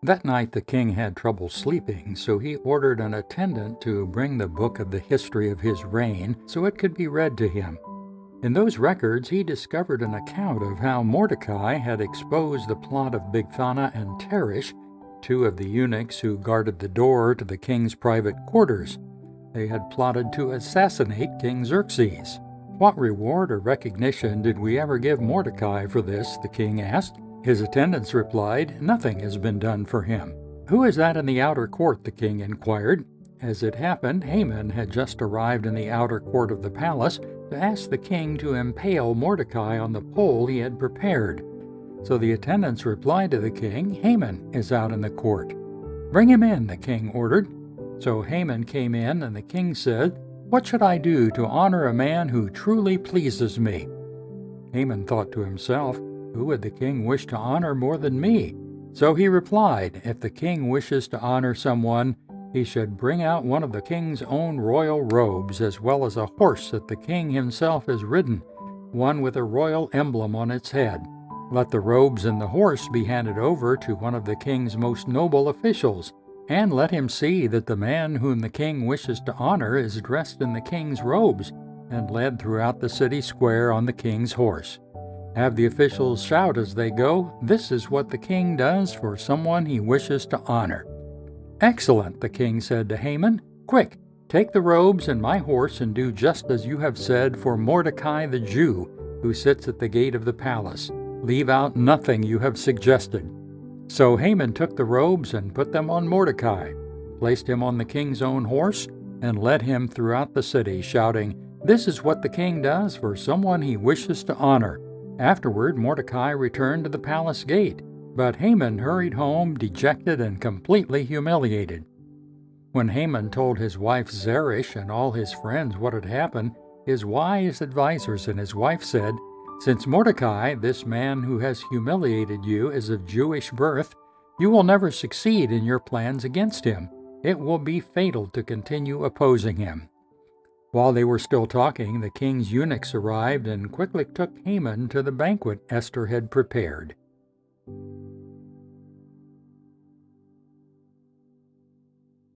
That night the king had trouble sleeping, so he ordered an attendant to bring the book of the history of his reign so it could be read to him. In those records, he discovered an account of how Mordecai had exposed the plot of Bigthana and Teresh, two of the eunuchs who guarded the door to the king's private quarters. They had plotted to assassinate King Xerxes. "What reward or recognition did we ever give Mordecai for this?" the king asked. His attendants replied, "Nothing has been done for him." "Who is that in the outer court?" the king inquired. As it happened, Haman had just arrived in the outer court of the palace to ask the king to impale Mordecai on the pole he had prepared. So the attendants replied to the king, "Haman is out in the court." "Bring him in," the king ordered. So Haman came in, and the king said, "What should I do to honor a man who truly pleases me?" Haman thought to himself, "Who would the king wish to honor more than me?" So he replied, "If the king wishes to honor someone, he should bring out one of the king's own royal robes, as well as a horse that the king himself has ridden, one with a royal emblem on its head. Let the robes and the horse be handed over to one of the king's most noble officials, and let him see that the man whom the king wishes to honor is dressed in the king's robes and led throughout the city square on the king's horse. Have the officials shout as they go, 'This is what the king does for someone he wishes to honor.'" "Excellent," the king said to Haman. "Quick, take the robes and my horse and do just as you have said for Mordecai the Jew, who sits at the gate of the palace. Leave out nothing you have suggested." So Haman took the robes and put them on Mordecai, placed him on the king's own horse, and led him throughout the city, shouting, "This is what the king does for someone he wishes to honor." Afterward, Mordecai returned to the palace gate, but Haman hurried home, dejected and completely humiliated. When Haman told his wife Zeresh and all his friends what had happened, his wise advisers and his wife said, "Since Mordecai, this man who has humiliated you, is of Jewish birth, you will never succeed in your plans against him. It will be fatal to continue opposing him." While they were still talking, the king's eunuchs arrived and quickly took Haman to the banquet Esther had prepared.